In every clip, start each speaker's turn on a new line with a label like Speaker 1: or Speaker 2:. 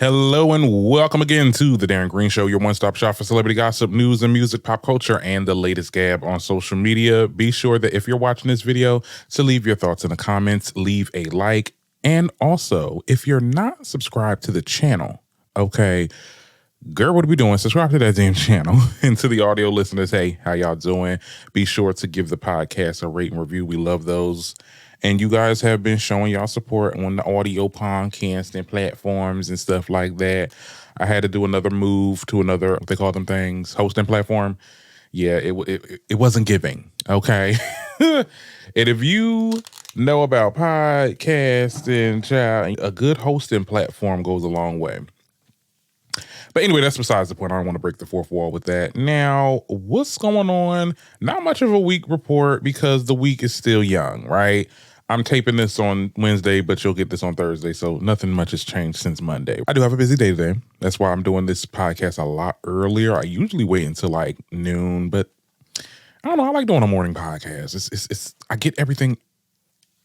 Speaker 1: Hello and welcome again to the Darren Green Show, your one-stop shop for celebrity gossip, news and music, pop culture, and the latest gab on social media. Be sure that if you're watching this video to leave your thoughts in the comments, leave a like, and also if you're not subscribed to the channel, okay, girl, what are we doing? Subscribe to that damn channel. And to the audio listeners, hey, how y'all doing? Be sure to give the podcast a rate and review. We love those. And you guys have been showing y'all support on the audio podcast and platforms and stuff like that. I had to do another move to another, what they call them things, hosting platform. Yeah, it wasn't giving, okay? And if you know about podcasting, child, a good hosting platform goes a long way. But anyway, that's besides the point. I don't want to break the fourth wall with that. Now, what's going on? Not much of a week report because the week is still young, right? I'm taping this on Wednesday, but you'll get this on Thursday, so nothing much has changed since Monday. I do have a busy day today. That's why I'm doing this podcast a lot earlier. I usually wait until like noon, but I don't know. I like doing a morning podcast. It's I get everything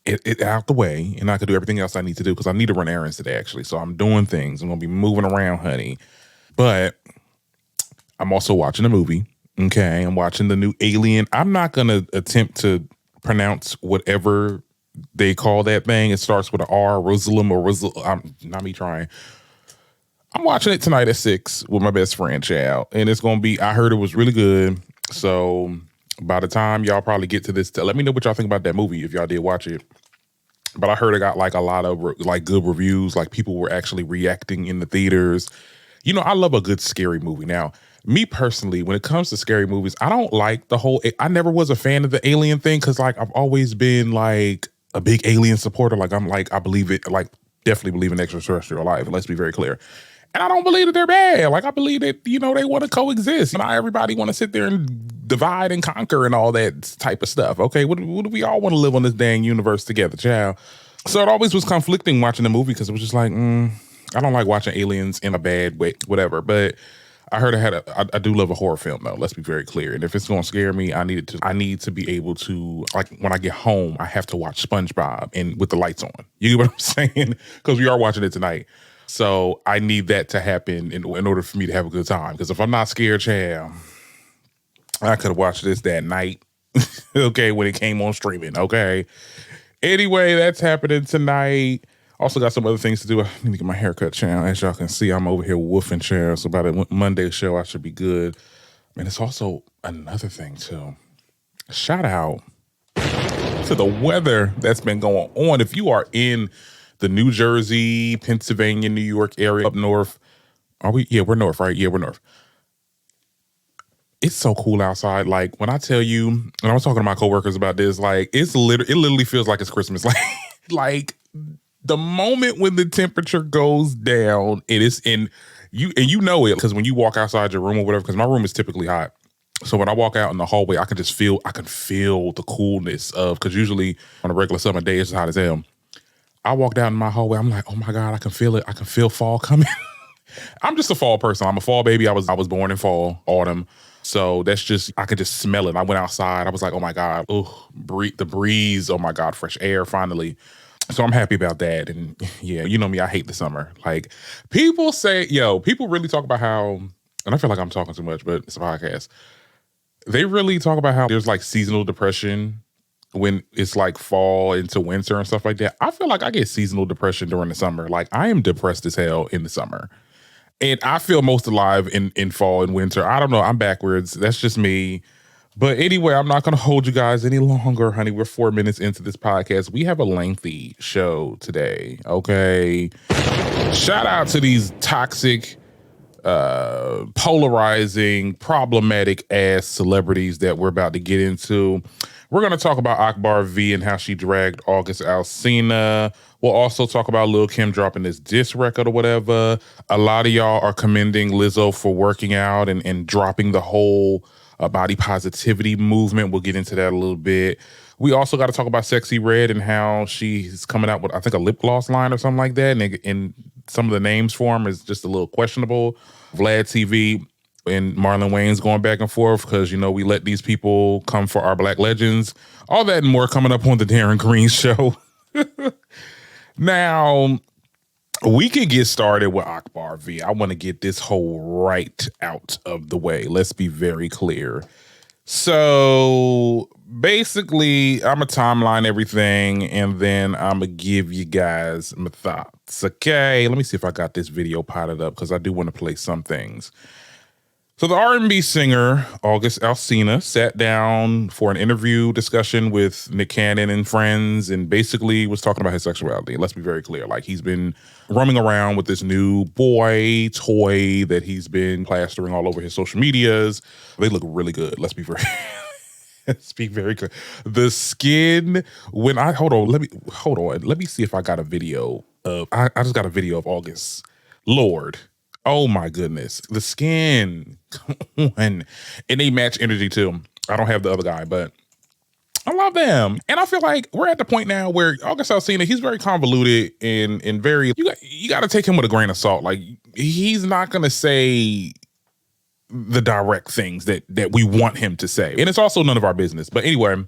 Speaker 1: it out the way, and I can do everything else I need to do because I need to run errands today, actually. So I'm doing things. I'm going to be moving around, honey. But I'm also watching a movie, okay? I'm watching the new Alien. I'm not going to attempt to pronounce whatever they call that thing. It starts with an R, Rosalim or Rosal. Not me trying. I'm watching it tonight at 6 with my best friend, child. And it's going to be, I heard it was really good. So by the time y'all probably get to this, let me know what y'all think about that movie if y'all did watch it. But I heard it got like a lot of like good reviews. Like people were actually reacting in the theaters. You know, I love a good scary movie. Now, me personally, when it comes to scary movies, I don't like the whole, I never was a fan of the Alien thing because like I've always been like a big Alien supporter. Like I'm like, I believe it, like definitely believe in extraterrestrial life. Let's be very clear. And I don't believe that they're bad. Like I believe that, you know, they want to coexist. Not everybody want to sit there and divide and conquer and all that type of stuff. Okay, what do we all want to live on this dang universe together, child? So it always was conflicting watching the movie because it was just like, I don't like watching aliens in a bad way, whatever. But I heard I do love a horror film though. Let's be very clear. And if it's going to scare me, I need to be able to, like when I get home, I have to watch SpongeBob and with the lights on. You get what I'm saying? Because we are watching it tonight. So I need that to happen in order for me to have a good time. Because if I'm not scared, child, I could have watched this that night. Okay, when it came on streaming. Okay. Anyway, that's happening tonight. Also got some other things to do. I need to get my hair cut, child. As y'all can see, I'm over here woofing, child. So by the Monday show, I should be good. And it's also another thing, too. Shout out to the weather that's been going on. If you are in the New Jersey, Pennsylvania, New York area up north, are we? Yeah, we're north, right? Yeah, we're north. It's so cool outside. Like when I tell you, and I was talking to my coworkers about this, like it literally feels like it's Christmas. Like the moment when the temperature goes down, it is in you, and you know it because when you walk outside your room or whatever, because my room is typically hot. So when I walk out in the hallway, I can feel the coolness of, because usually on a regular summer day, it's hot as hell. I walk down in my hallway, I'm like, oh my God, I can feel it. I can feel fall coming. I'm just a fall person. I'm a fall baby. I was born in fall, autumn. So that's just, I could just smell it. I went outside. I was like, oh my God, the breeze. Oh my God, fresh air finally. So I'm happy about that. And yeah, you know me, I hate the summer. Like people say, people really talk about how, and I feel like I'm talking too much, but it's a podcast. They really talk about how there's like seasonal depression when it's like fall into winter and stuff like that. I feel like I get seasonal depression during the summer. Like I am depressed as hell in the summer. And I feel most alive in fall and winter. I don't know. I'm backwards. That's just me. But anyway, I'm not going to hold you guys any longer, honey. We're 4 minutes into this podcast. We have a lengthy show today, okay? Shout out to these toxic, polarizing, problematic-ass celebrities that we're about to get into. We're going to talk about Akbar V and how she dragged August Alsina. We'll also talk about Lil' Kim dropping this diss record or whatever. A lot of y'all are commending Lizzo for working out and dropping the whole body positivity movement. We'll get into that a little bit. We also got to talk about Sexyy Red and how she's coming out with, I think, a lip gloss line or something like that. And some of the names for them is just a little questionable. Vlad TV and Marlon Wayans going back and forth because, you know, we let these people come for our Black legends. All that and more coming up on the Darren Green Show. Now, We can get started with Akbar V. I want to get this whole right out of the way. Let's be very clear. So basically, I'm going to timeline everything, and then I'm going to give you guys my thoughts. Okay, let me see if I got this video potted up, because I do want to play some things. So the R&B singer, August Alsina, sat down for an interview discussion with Nick Cannon and friends, and basically was talking about his sexuality. Let's be very clear. Like, he's been roaming around with this new boy toy that he's been plastering all over his social medias. They look really good. Let's be very let's be very clear. The skin, hold on. Let me see if I got a video of, I just got a video of August. Lord. Oh my goodness. The skin. And they match energy too. I don't have the other guy, but I love them. And I feel like we're at the point now where August Alsina, he's very convoluted and very, you got to take him with a grain of salt. Like, he's not going to say the direct things that we want him to say. And it's also none of our business. But anyway,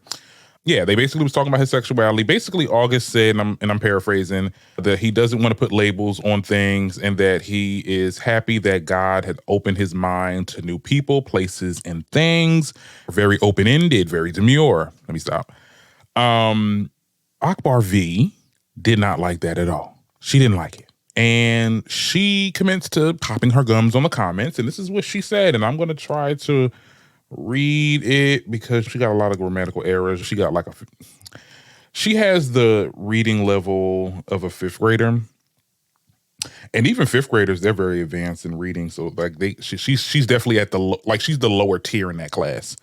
Speaker 1: yeah, they basically was talking about his sexuality. Basically, August said, and I'm paraphrasing, that he doesn't want to put labels on things, and that he is happy that God had opened his mind to new people, places, and things. Very open-ended, very demure. Let me stop. Akbar V did not like that at all. She didn't like it. And she commenced to popping her gums on the comments, and this is what she said, and I'm going to try to read it because she got a lot of grammatical errors. She got like she has the reading level of a 5th grader. And even 5th graders, they're very advanced in reading. So like she's definitely at she's the lower tier in that class.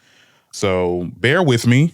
Speaker 1: So bear with me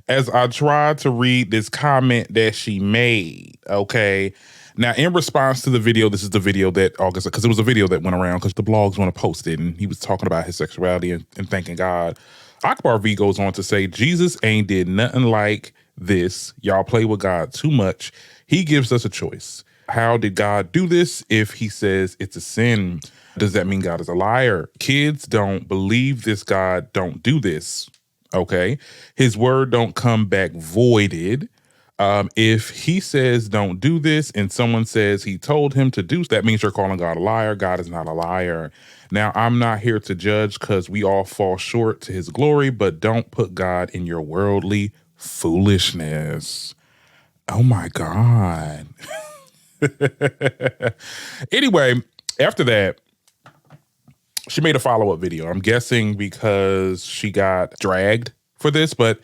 Speaker 1: as I try to read this comment that she made. Okay. Now, in response to the video, this is the video that August, because it was a video that went around because the blogs want to post it, and he was talking about his sexuality and thanking God. Akbar V goes on to say, Jesus ain't did nothing like this. Y'all play with God too much. He gives us a choice. How did God do this? If he says it's a sin, does that mean God is a liar? Kids don't believe this God don't do this. Okay. His word don't come back voided. If he says don't do this and someone says he told him to do, that means you're calling God a liar. God is not a liar. Now, I'm not here to judge because we all fall short to his glory, but don't put God in your worldly foolishness. Oh my God. Anyway, after that, she made a follow-up video. I'm guessing because she got dragged for this, but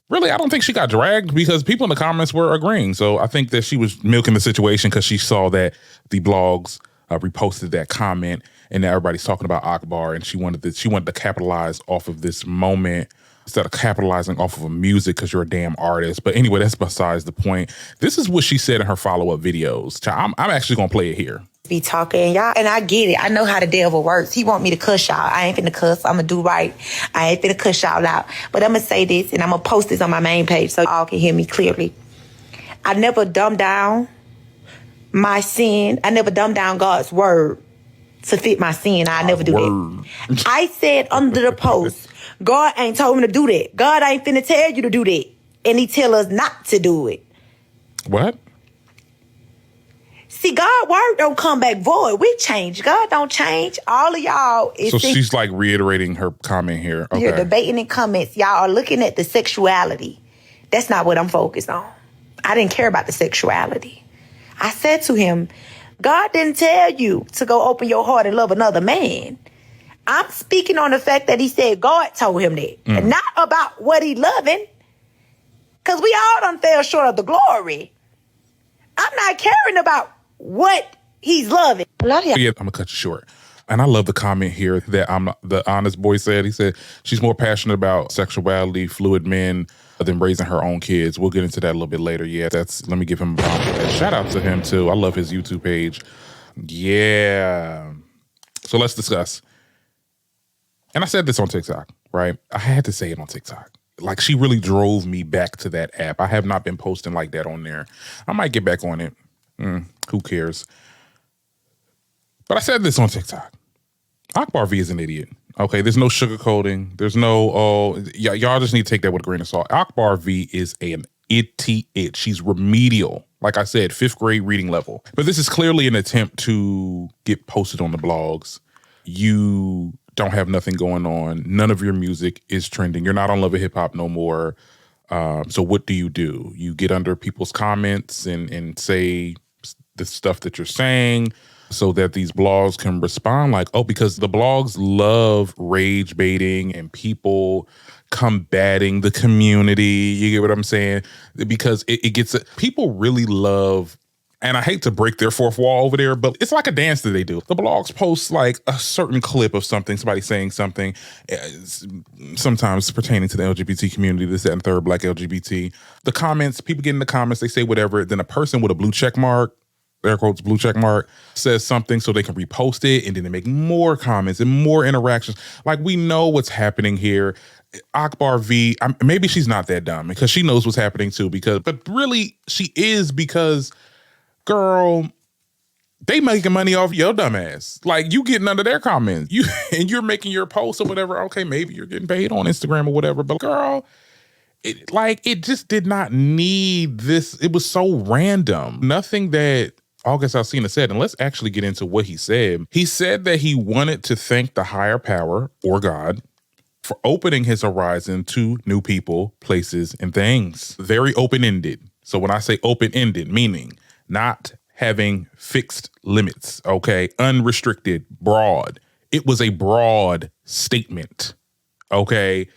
Speaker 1: really, I don't think she got dragged because people in the comments were agreeing. So I think that she was milking the situation because she saw that the blogs reposted that comment and now everybody's talking about Akbar, and she wanted to capitalize off of this moment instead of capitalizing off of a music because you're a damn artist. But anyway, that's besides the point. This is what she said in her follow-up videos. I'm actually going to play it here.
Speaker 2: Be talking, y'all, and I get it. I know how the devil works. He want me to cuss y'all. I ain't finna cuss. I'm gonna do right. I ain't finna cuss y'all out. But I'm gonna say this, and I'm gonna post this on my main page so y'all can hear me clearly. I never dumb down my sin. I never dumb down God's word to fit my sin. I never do that. I said under the post, God ain't told me to do that. God ain't finna tell you to do that. And he tell us not to do it.
Speaker 1: What?
Speaker 2: See, God's word don't come back void. We change. God don't change. All of y'all is...
Speaker 1: So she's like reiterating her comment here. Okay.
Speaker 2: You're debating in comments. Y'all are looking at the sexuality. That's not what I'm focused on. I didn't care about the sexuality. I said to him, God didn't tell you to go open your heart and love another man. I'm speaking on the fact that he said God told him that. And not about what he loving. Because we all done fell short of the glory. I'm not caring about what he's loving.
Speaker 1: Yeah, I'm gonna cut you short. And I love the comment here that the honest boy said. He said she's more passionate about sexuality, fluid men, than raising her own kids. We'll get into that a little bit later. Yeah, let me give him a shout out to him too. I love his YouTube page. Yeah. So let's discuss. And I said this on TikTok, right? I had to say it on TikTok. Like, she really drove me back to that app. I have not been posting like that on there. I might get back on it. Who cares? But I said this on TikTok. Akbar V is an idiot. Okay, there's no sugarcoating. There's no, y'all just need to take that with a grain of salt. Akbar V is an idiot. She's remedial, Like I said, 5th grade reading level. But this is clearly an attempt to get posted on the blogs. You don't have nothing going on. None of your music is trending. You're not on Love and Hip Hop no more. So what do? You get under people's comments and say the stuff that you're saying so that these blogs can respond like, oh, because the blogs love rage baiting and people combating the community. You get what I'm saying? Because it gets, people really love, and I hate to break their fourth wall over there, but it's like a dance that they do. The blogs post like a certain clip of something, somebody saying something, sometimes pertaining to the LGBT community, this, that, and third, Black LGBT. The comments, people get in the comments, they say whatever, then a person with a blue check mark, air quotes, blue check mark, says something so they can repost it, and then they make more comments and more interactions. Like, we know what's happening here. Akbar V, maybe she's not that dumb because she knows what's happening too, but really she is, because girl, they making money off your dumb ass. Like, you getting under their comments, and you're making your posts or whatever. Okay, maybe you're getting paid on Instagram or whatever, but girl, it just did not need this. It was so random. Nothing that August Alsina said, and let's actually get into what he said. He said that he wanted to thank the higher power, or God, for opening his horizon to new people, places, and things. Very open-ended. So when I say open-ended, meaning not having fixed limits, okay? Unrestricted, broad. It was a broad statement, okay?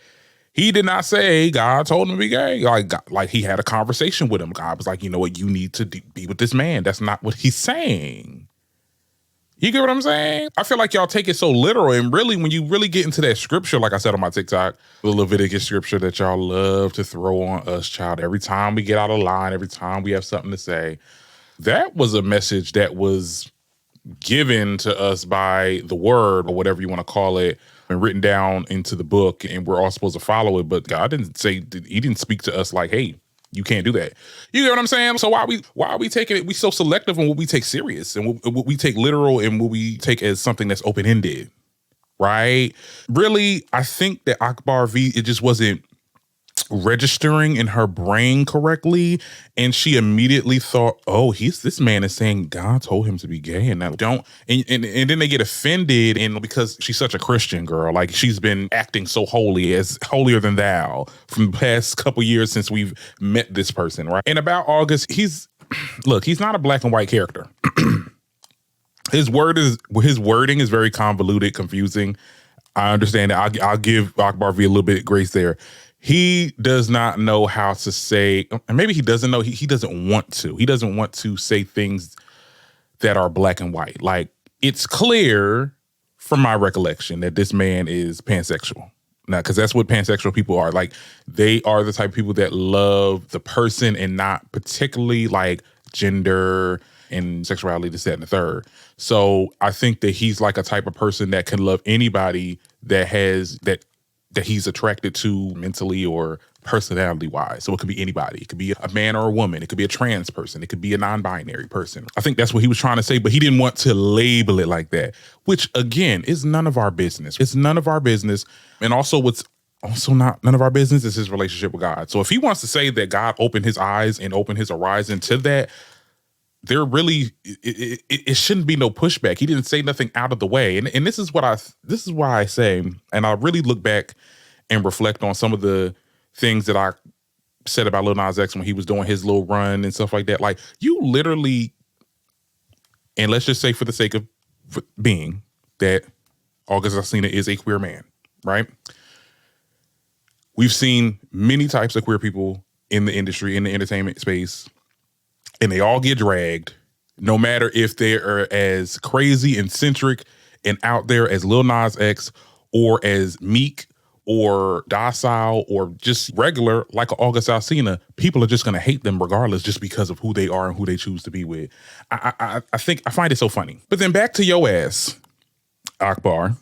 Speaker 1: He did not say God told him to be gay. Like he had a conversation with him. God was like, you know what? You need to be with this man. That's not what he's saying. You get what I'm saying? I feel like y'all take it so literal, and really, when you really get into that scripture, like I said on my TikTok, the Leviticus scripture that y'all love to throw on us, child, every time we get out of line, every time we have something to say, that was a message that was given to us by the word, or whatever you want to call it, and written down into the book, and we're all supposed to follow it. But God didn't say, he didn't speak to us like, hey, you can't do that. You know what I'm saying? So why are we taking it? We so selective on what we take serious and what we take literal and what we take as something that's open-ended, right? Really, I think that Akbar V, it just wasn't registering in her brain correctly, and she immediately thought, oh, this man is saying God told him to be gay, and and then they get offended, and because she's such a Christian girl, like she's been acting so holy, as holier than thou, from the past couple years since we've met this person, right? And about August, he's not a black and white character. His wording is very convoluted, confusing. I understand that. I'll give Akbar V a little bit of grace there. He does not know how to say, and maybe he doesn't know, he doesn't want to. He doesn't want to say things that are black and white. Like, it's clear from my recollection that this man is pansexual. Now, because that's what pansexual people are. Like, they are the type of people that love the person and not particularly like gender and sexuality, this, that, and the third. So I think that he's like a type of person that can love anybody that he's attracted to mentally or personality-wise. So it could be anybody. It could be a man or a woman. It could be a trans person. It could be a non-binary person. I think that's what he was trying to say, but he didn't want to label it like that, which, again, is none of our business. It's none of our business. And also what's also not none of our business is his relationship with God. So if he wants to say that God opened his eyes and opened his horizon to that, there really, it shouldn't be no pushback. He didn't say nothing out of the way. And this is why I say, and I really look back and reflect on some of the things that I said about Lil Nas X when he was doing his little run and stuff like that. Like, you literally, and let's just say for the sake of being that August Alsina is a queer man, right? We've seen many types of queer people in the industry, in the entertainment space, and they all get dragged, no matter if they are as crazy and centric and out there as Lil Nas X, or as meek or docile or just regular like August Alsina. People are just going to hate them regardless, just because of who they are and who they choose to be with. I find it so funny. But then back to your ass, Akbar.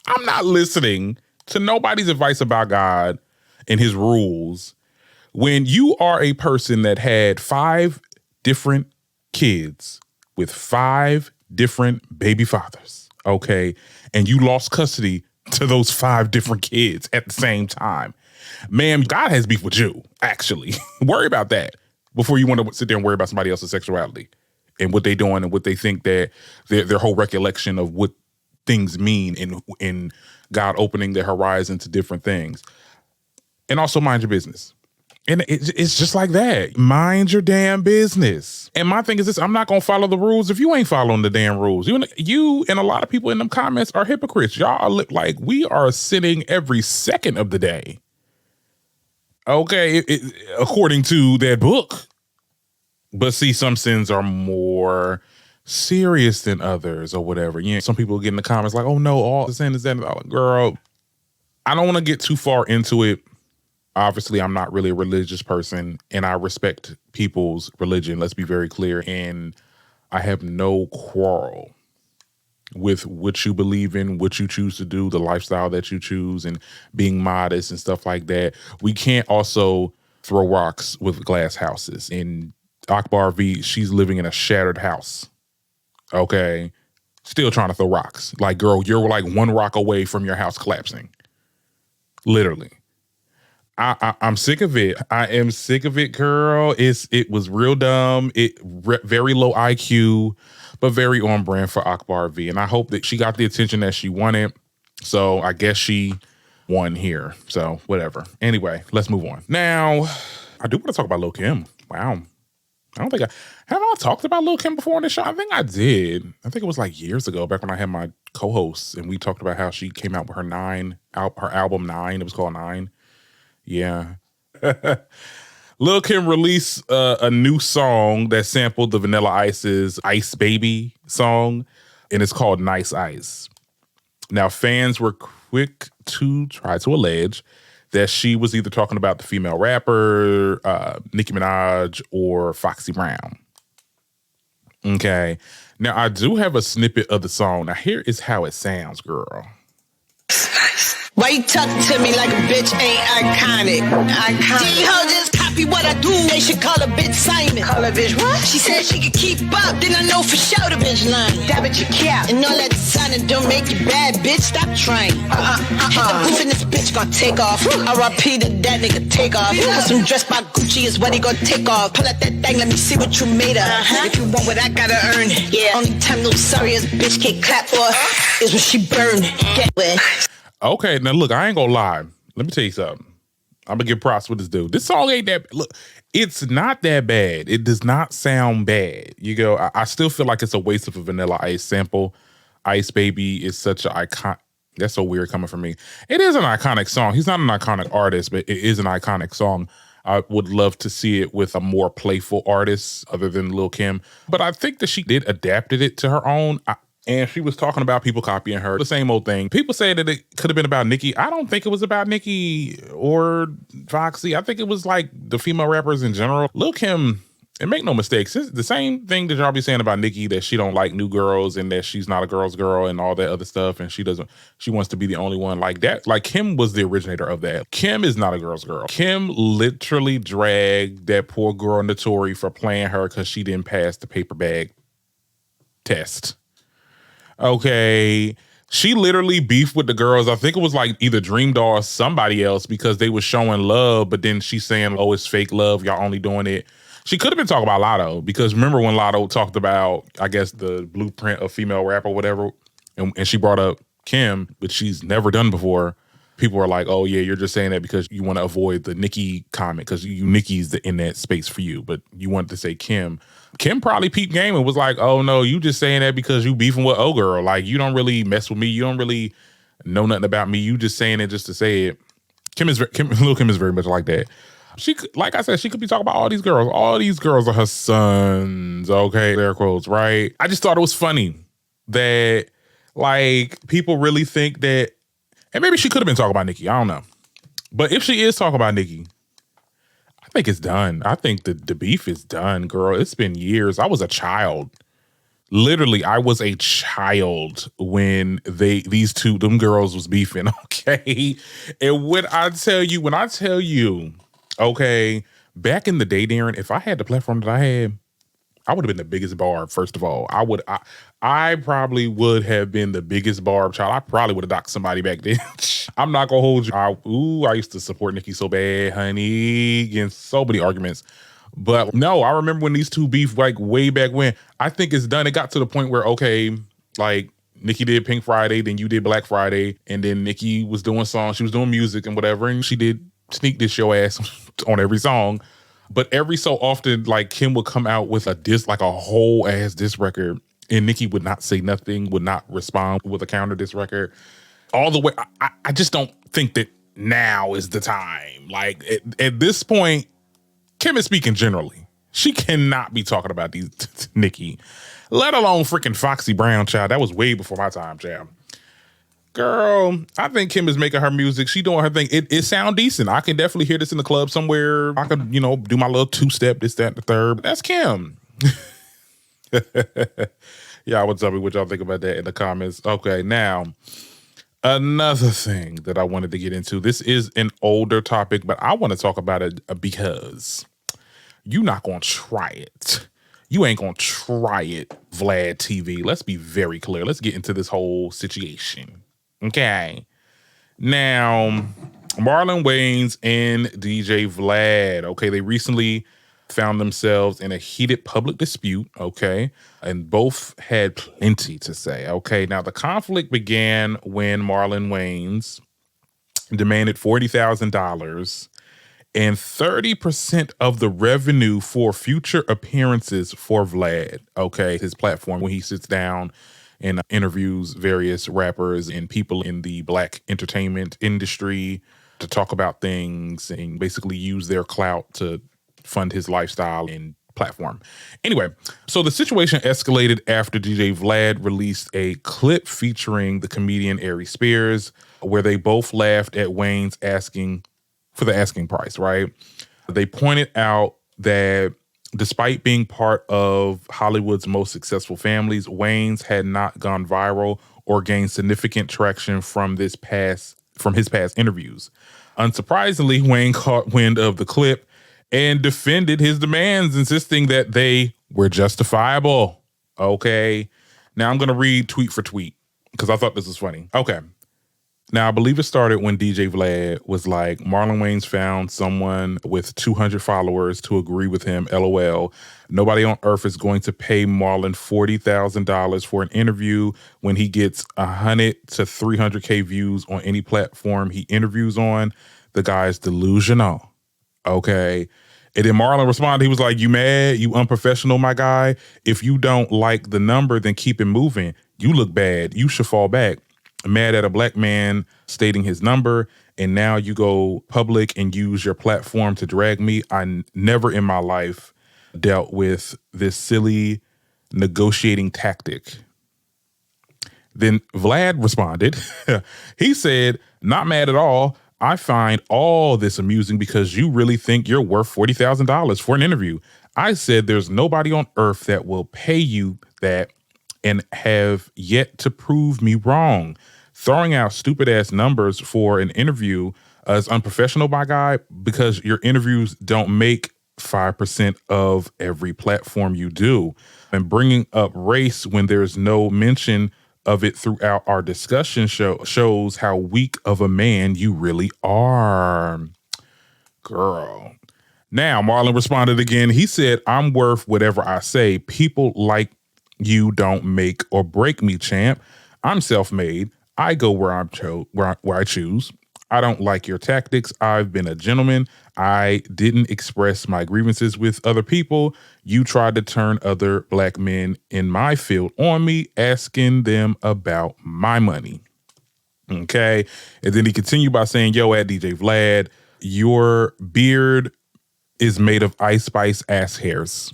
Speaker 1: I'm not listening to nobody's advice about God and his rules when you are a person that had 5 different kids with 5 different baby fathers, okay? And you lost custody to those 5 different kids at the same time. Ma'am, God has beef with you, actually. Worry about that. before you want to sit there and worry about somebody else's sexuality and what they doing and what they think that their whole recollection of what things mean in God opening their horizon to different things. And also mind your business. And it's just like that. Mind your damn business. And my thing is this, I'm not going to follow the rules if you ain't following the damn rules. You and a lot of people in them comments are hypocrites. Y'all are like, we are sinning every second of the day. Okay, according to that book. But see, some sins are more serious than others or whatever. Some people get in the comments like, oh no, all the sin is that. Girl, I don't want to get too far into it. Obviously, I'm not really a religious person, and I respect people's religion. Let's be very clear. And I have no quarrel with what you believe in, what you choose to do, the lifestyle that you choose, and being modest and stuff like that. We can't also throw rocks with glass houses. And Akbar V, she's living in a shattered house. Okay? Still trying to throw rocks. Like, girl, you're like one rock away from your house collapsing. Literally. I'm sick of it. I am sick of it, girl. It was real dumb. Very low IQ, but very on brand for Akbar V. And I hope that she got the attention that she wanted. So I guess she won here. So whatever. Anyway, let's move on. Now, I do want to talk about Lil' Kim. Wow. I don't think have I talked about Lil' Kim before on this show? I think I did. I think it was like years ago, back when I had my co-hosts, and we talked about how she came out with her album 9. It was called 9. Yeah. Lil' Kim released a new song that sampled the Vanilla Ice's Ice Baby song, and it's called Nice Ice. Now, fans were quick to try to allege that she was either talking about the female rapper, Nicki Minaj, or Foxy Brown. Okay. Now, I do have a snippet of the song. Now, here is how it sounds, girl.
Speaker 3: Why you talk to me like a bitch ain't iconic? D-ho just copy what I do. They should call a bitch Simon. Call a bitch what? She said she could keep up. Then I know for sure the bitch lying. That bitch you cap. And all that designer don't make you bad, bitch. Stop trying. Hit the booth and this bitch gon' take off. R.I.P. to that nigga take off. Custom dressed by Gucci is what he gon' take off. Pull out that thing, let me see what you made of. If you want what I gotta earn. Yeah. Only time no sorry ass bitch can't clap for is when she burn. Get with.
Speaker 1: Okay, now look, I ain't gonna lie. Let me tell you something. I'm gonna give props with this dude. This song ain't that, look, it's not that bad. It does not sound bad. I still feel like it's a waste of a Vanilla Ice sample. Ice Baby is such an icon. That's so weird coming from me. It is an iconic song. He's not an iconic artist, but it is an iconic song. I would love to see it with a more playful artist other than Lil' Kim. But I think that she did adapted it to her own. And she was talking about people copying her. The same old thing. People say that it could have been about Nicki. I don't think it was about Nicki or Foxy. I think it was like the female rappers in general. Lil' Kim, and make no mistakes, it's the same thing that y'all be saying about Nicki, that she don't like new girls and that she's not a girl's girl and all that other stuff. And she wants to be the only one like that. Like, Kim was the originator of that. Kim is not a girl's girl. Kim literally dragged that poor girl Notori for playing her because she didn't pass the paper bag test. Okay, she literally beefed with the girls. I think it was like either Dream Doll or somebody else because they were showing love, but then she's saying, oh, it's fake love. Y'all only doing it. She could have been talking about Lotto, because remember when Lotto talked about, I guess, the blueprint of female rap or whatever, and she brought up Kim, which she's never done before. People are like, oh, yeah, you're just saying that because you want to avoid the Nicki comment because Nicki's in that space for you, but you want to say Kim. Kim probably peeped game and was like, oh, no, you just saying that because you beefing with girl. Like, you don't really mess with me. You don't really know nothing about me. You just saying it just to say it. Lil' Kim is very much like that. Like I said, she could be talking about all these girls. All these girls are her sons, okay? Air quotes, right? I just thought it was funny that, like, people really think that, and maybe she could have been talking about Nicki. I don't know. But if she is talking about Nicki, I think it's done. I think the beef is done, girl. It's been years. I was a child. Literally, I was a child when them girls was beefing, okay? And when I tell you, okay, back in the day, Darren, if I had the platform that I had, I would have been the biggest barb, first of all. I probably would have been the biggest barb child. I probably would have docked somebody back then. I'm not gonna hold you. I used to support Nicki so bad, honey, in so many arguments. But no, I remember when these two beef like way back when. I think it's done. It got to the point where, okay, like Nicki did Pink Friday, then you did Black Friday, and then Nicki was doing songs, she was doing music and whatever, and she did Sneak Diss Your Ass on every song. But every so often, like Kim would come out with a diss, like a whole ass diss record, and Nicki would not say nothing, would not respond with a counter diss record. All the way, I just don't think that now is the time. Like at this point, Kim is speaking generally. She cannot be talking about these Nicki, let alone freaking Foxy Brown, child. That was way before my time, child. Girl, I think Kim is making her music. She doing her thing. It sound decent. I can definitely hear this in the club somewhere. I could, do my little two-step, this, that, and the third. But that's Kim. Y'all would tell me what y'all think about that in the comments. Okay, now, another thing that I wanted to get into. This is an older topic, but I want to talk about it because you're not going to try it. You ain't going to try it, Vlad TV. Let's be very clear. Let's get into this whole situation. Okay. Now, Marlon Wayans and DJ Vlad, okay, they recently found themselves in a heated public dispute, okay, and both had plenty to say, okay. Now, the conflict began when Marlon Wayans demanded $40,000 and 30% of the revenue for future appearances for Vlad, okay, his platform, when he sits down and interviews various rappers and people in the Black entertainment industry to talk about things and basically use their clout to fund his lifestyle and platform. Anyway, so the situation escalated after DJ Vlad released a clip featuring the comedian Ari Spears, where they both laughed at Wayne's asking for the asking price, right? They pointed out that despite being part of Hollywood's most successful families, Wayans had not gone viral or gained significant traction from his past interviews. Unsurprisingly, Wayne caught wind of the clip and defended his demands, insisting that they were justifiable. Okay. Now I'm going to read tweet for tweet because I thought this was funny. Okay. Now, I believe it started when DJ Vlad was like, Marlon Wayans found someone with 200 followers to agree with him, LOL. Nobody on earth is going to pay Marlon $40,000 for an interview when he gets 100 to 300K views on any platform he interviews on. The guy's delusional. Okay. And then Marlon responded, he was like, you mad? You unprofessional, my guy? If you don't like the number, then keep it moving. You look bad. You should fall back. Mad at a Black man stating his number, and now you go public and use your platform to drag me. I never in my life dealt with this silly negotiating tactic. Then Vlad responded. He said, not mad at all. I find all this amusing because you really think you're worth $40,000 for an interview. I said there's nobody on earth that will pay you that and have yet to prove me wrong. Throwing out stupid ass numbers for an interview is unprofessional, my guy, because your interviews don't make 5% of every platform you do. And bringing up race when there's no mention of it throughout our discussion shows how weak of a man you really are. Girl. Now, Marlon responded again. He said, I'm worth whatever I say. People like you don't make or break me, champ. I'm self-made. I go where I choose. I don't like your tactics. I've been a gentleman. I didn't express my grievances with other people. You tried to turn other Black men in my field on me, asking them about my money. Okay. And then he continued by saying, yo, at DJ Vlad, your beard is made of Ice Spice ass hairs.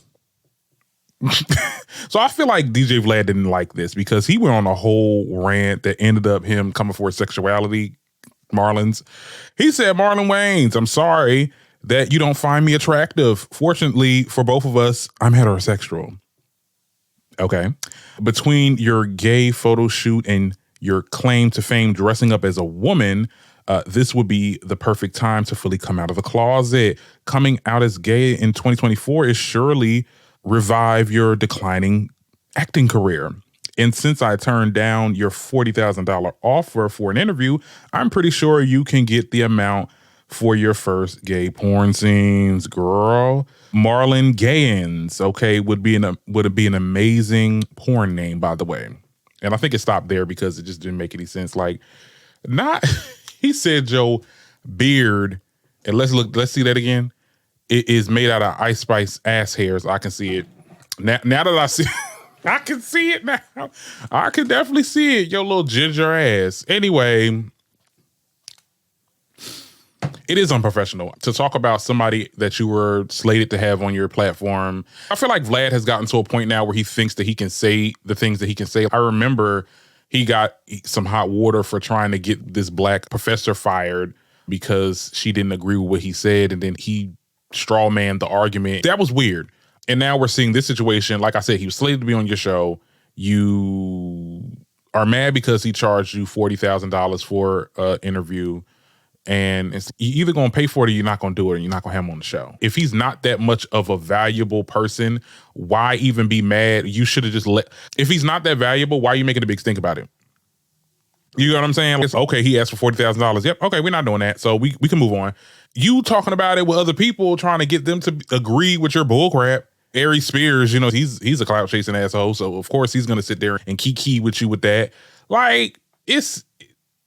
Speaker 1: So I feel like DJ Vlad didn't like this because he went on a whole rant that ended up him coming for his sexuality, Marlon's. He said, Marlon Wayans, I'm sorry that you don't find me attractive. Fortunately for both of us, I'm heterosexual. Okay. Between your gay photo shoot and your claim to fame dressing up as a woman, this would be the perfect time to fully come out of the closet. Coming out as gay in 2024 is surely revive your declining acting career. And since I turned down your $40,000 offer for an interview, I'm pretty sure you can get the amount for your first gay porn scenes, girl. Marlon Wayans, okay, would be an amazing porn name, by the way. And I think it stopped there because it just didn't make any sense. Like, not he said Joe beard, and let's see that again. It is made out of Ice Spice ass hairs. I can see it. Now that I see I can see it now. I can definitely see it, your little ginger ass. Anyway, it is unprofessional to talk about somebody that you were slated to have on your platform. I feel like Vlad has gotten to a point now where he thinks that he can say the things that he can say. I remember he got some hot water for trying to get this black professor fired because she didn't agree with what he said, and then he strawmanned the argument. That was weird. And now we're seeing this situation. Like I said, he was slated to be on your show. You are mad because he charged you $40,000 for an interview. And you're either going to pay for it or you're not going to do it, or you're not going to have him on the show. If he's not that much of a valuable person, why even be mad? You should have just if he's not that valuable, why are you making a big stink about it? You know what I'm saying? It's okay, he asked for $40,000. Yep, okay, we're not doing that. So we can move on. You talking about it with other people, trying to get them to agree with your bullcrap. Ari Spears, he's a clout chasing asshole. So of course he's going to sit there and kiki with you with that. Like, it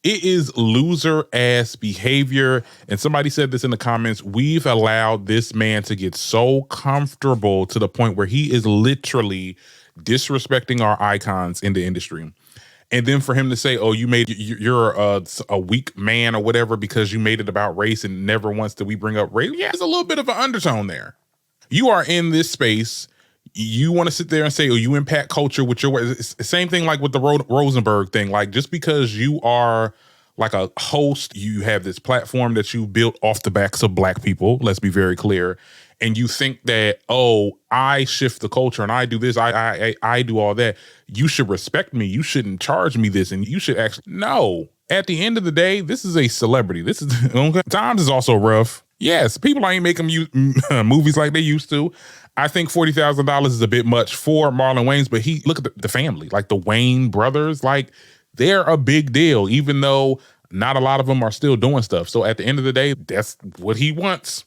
Speaker 1: is loser ass behavior. And somebody said this in the comments. We've allowed this man to get so comfortable to the point where he is literally disrespecting our icons in the industry. And then for him to say, oh, you're a weak man or whatever because you made it about race and never once did we bring up race. Yeah, there's a little bit of an undertone there. You are in this space. You want to sit there and say, oh, you impact culture with your way. It's the same thing like with the Rosenberg thing. Like, just because you are like a host, you have this platform that you built off the backs of black people. Let's be very clear. And you think that, oh, I shift the culture and I do this, I do all that. You should respect me. You shouldn't charge me this. And you should actually, no. At the end of the day, this is a celebrity. This is, times is also rough. Yes, people ain't making movies like they used to. I think $40,000 is a bit much for Marlon Wayans, but look at the family, like the Wayne brothers, like they're a big deal, even though not a lot of them are still doing stuff. So at the end of the day, that's what he wants.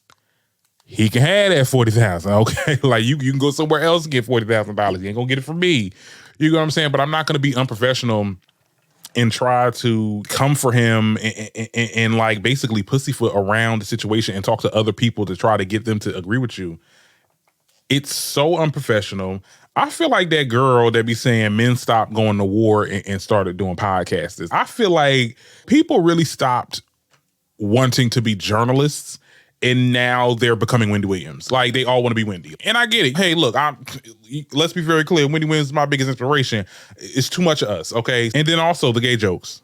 Speaker 1: He can have that $40,000, okay? Like you can go somewhere else and get $40,000. You ain't gonna get it from me. You know what I'm saying? But I'm not gonna be unprofessional and try to come for him and like basically pussyfoot around the situation and talk to other people to try to get them to agree with you. It's so unprofessional. I feel like that girl that be saying men stopped going to war and started doing podcasts. I feel like people really stopped wanting to be journalists, and now they're becoming Wendy Williams. Like, they all want to be Wendy. And I get it. Hey, look, let's be very clear. Wendy Williams is my biggest inspiration. It's too much of us, okay? And then also the gay jokes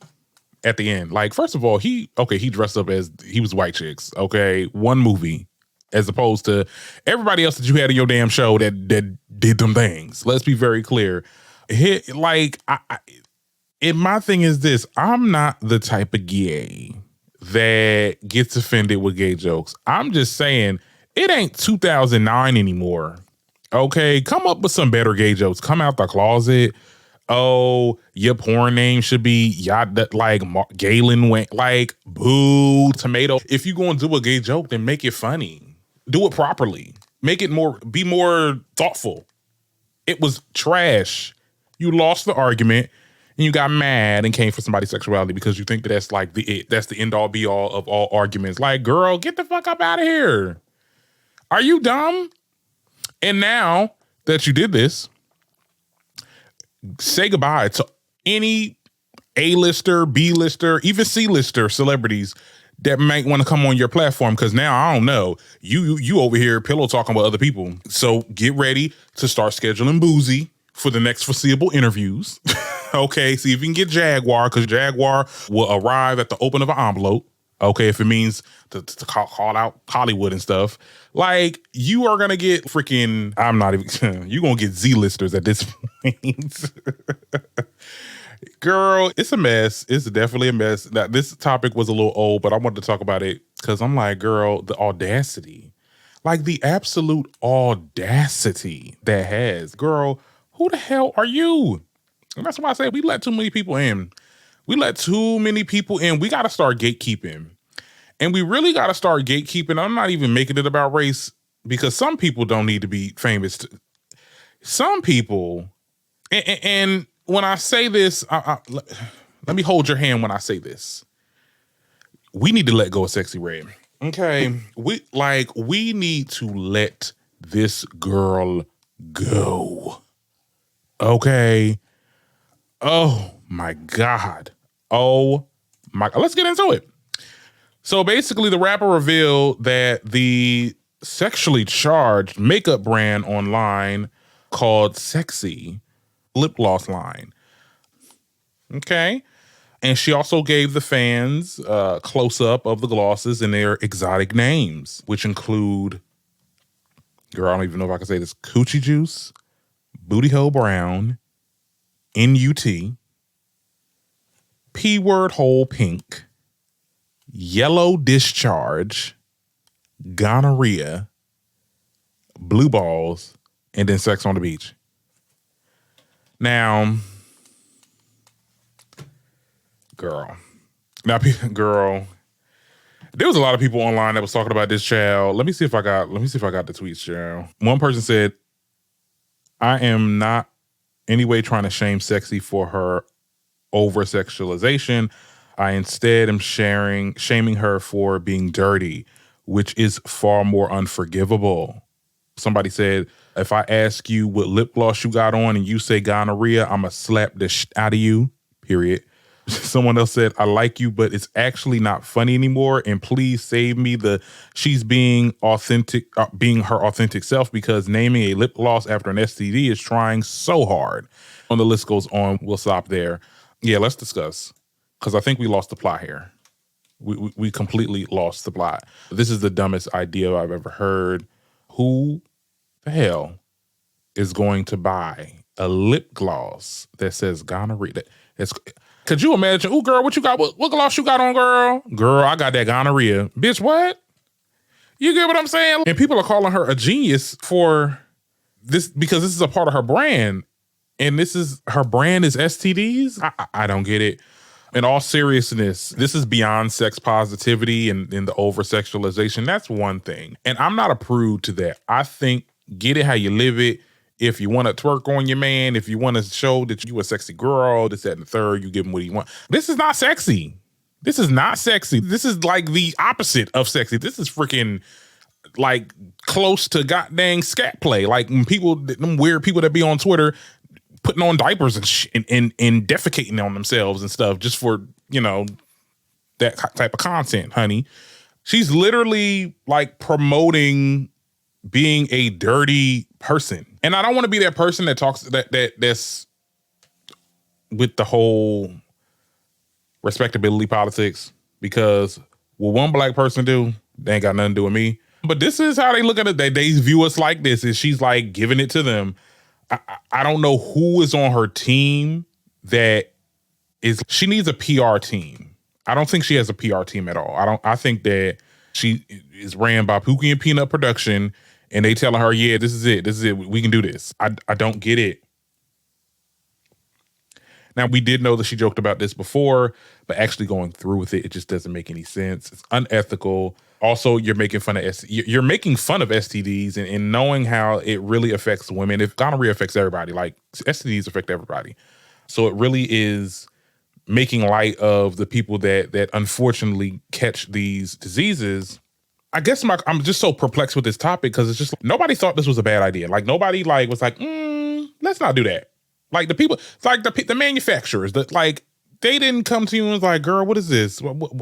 Speaker 1: at the end. Like, first of all, he dressed up as he was white chicks, okay? One movie, as opposed to everybody else that you had in your damn show that did them things. Let's be very clear. My thing is this. I'm not the type of gay that gets offended with gay jokes. I'm just saying, it ain't 2009 anymore. Okay, come up with some better gay jokes. Come out the closet. Oh, your porn name should be like Galen Wayne, like boo tomato. If you gonna do a gay joke, then make it funny. Do it properly. Make it be more thoughtful. It was trash. You lost the argument. And you got mad and came for somebody's sexuality because you think that's like that's the end all be all of all arguments. Like, girl, get the fuck up out of here. Are you dumb? And now that you did this, say goodbye to any A-lister, B-lister, even C-lister celebrities that might want to come on your platform. Because now, I don't know, you over here pillow talking with other people. So get ready to start scheduling Boozy for the next foreseeable interviews. Okay, see if you can get Jaguar, because Jaguar will arrive at the open of an envelope. Okay, if it means to call out Hollywood and stuff. Like, you are going to get freaking, I'm not even, you're going to get Z-listers at this point. Girl, it's a mess. It's definitely a mess. Now, this topic was a little old, but I wanted to talk about it because I'm like, girl, the audacity. Like, the absolute audacity that has. Girl, who the hell are you? And that's why I say we let too many people in. We let too many people in. We got to start gatekeeping. And we really got to start gatekeeping. I'm not even making it about race because some people don't need to be famous. Some people, and when I say this, let me hold your hand when I say this. We need to let go of Sexyy Red. Okay, we need to let this girl go. Okay. Oh my God. Oh my God. Let's get into it. So basically, the rapper revealed that the sexually charged makeup brand online called Sexyy lip gloss line. Okay. And she also gave the fans a close-up of the glosses and their exotic names, which include, girl, I don't even know if I can say this, Coochie Juice, Booty Hole Brown, NUT, P-Word Hole Pink, Yellow Discharge, Gonorrhea, Blue Balls, and then Sex on the Beach. Now, girl, there was a lot of people online that was talking about this child. Let me see if I got the tweets, child. One person said, I am not anyway trying to shame Sexyy for her over-sexualization. I instead am shaming her for being dirty, which is far more unforgivable. Somebody said, if I ask you what lip gloss you got on and you say gonorrhea, I'ma slap the shit out of you, period. Someone else said, I like you, but it's actually not funny anymore. And please save me she's being authentic, being her authentic self, because naming a lip gloss after an STD is trying so hard. And the list goes on. We'll stop there. Yeah, let's discuss. Because I think we lost the plot here. We completely lost the plot. This is the dumbest idea I've ever heard. Who the hell is going to buy a lip gloss that says gonorrhea? Could you imagine? Oh, girl, what you got? What gloss you got on, girl? Girl, I got that gonorrhea. Bitch, what? You get what I'm saying? And people are calling her a genius for this because this is a part of her brand. And her brand is STDs? I don't get it. In all seriousness, this is beyond sex positivity and the over-sexualization. That's one thing. And I'm not a prude to that. I think get it how you live it. If you want to twerk on your man, if you want to show that you a sexy girl, this, that, and the third, you give him what he want. This is not sexy. This is not sexy. This is like the opposite of sexy. This is freaking like close to goddamn scat play. Like when them weird people that be on Twitter putting on diapers and defecating on themselves and stuff just for, that type of content, honey. She's literally like promoting being a dirty person. And I don't want to be that person that talks that's with the whole respectability politics, because what one black person do, they ain't got nothing to do with me. But this is how they look at it. They view us like this, and she's like giving it to them. I don't know who is on her team she needs a PR team. I don't think she has a PR team at all. I think that she is ran by Pookie and Peanut Production, and they telling her, yeah, this is it. We can do this. I don't get it. Now, we did know that she joked about this before, but actually going through with it just doesn't make any sense. It's unethical. Also, you're making fun of STDs and knowing how it really affects women. If gonorrhea affects everybody, like STDs affect everybody. So it really is making light of the people that unfortunately catch these diseases. I guess I'm just so perplexed with this topic because it's just nobody thought this was a bad idea. Like nobody was like, let's not do that. Like the people, it's like the manufacturers that they didn't come to you and was like, girl, what is this? What,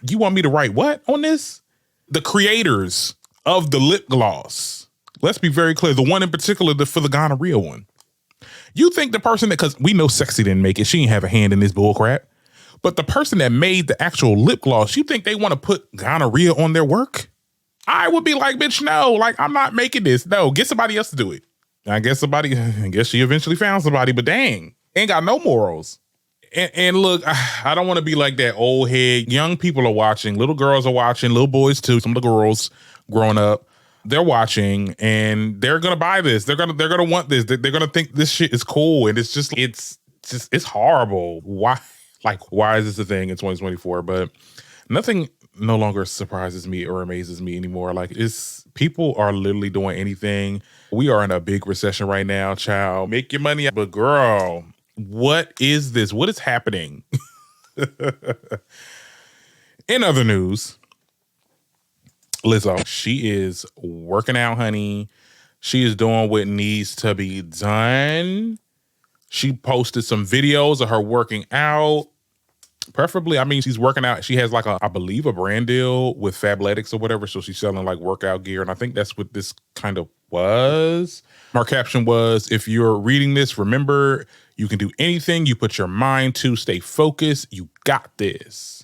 Speaker 1: you want me to write what on this? The creators of the lip gloss. Let's be very clear. The one in particular, for the gonorrhea one. You think the person because we know Sexyy didn't make it. She didn't have a hand in this bullcrap. But the person that made the actual lip gloss, you think they want to put gonorrhea on their work? I would be like, bitch, no, like I'm not making this. No, get somebody else to do it. I guess she eventually found somebody, but dang, ain't got no morals. And look, I don't want to be like that old head. Young people are watching, little girls are watching, little boys too. Some of the girls growing up, they're watching and they're gonna buy this. They're gonna want this. They're gonna think this shit is cool, and it's horrible. Why is this a thing in 2024? But nothing no longer surprises me or amazes me anymore. Like, people are literally doing anything. We are in a big recession right now, child. Make your money. But girl, what is this? What is happening? In other news, Lizzo, she is working out, honey. She is doing what needs to be done. She posted some videos of her working out. Preferably, I mean, she's working out. She has like I believe a brand deal with Fabletics or whatever. So she's selling like workout gear. And I think that's what this kind of was. Her caption was, if you're reading this, remember, you can do anything you put your mind to. Stay focused. You got this.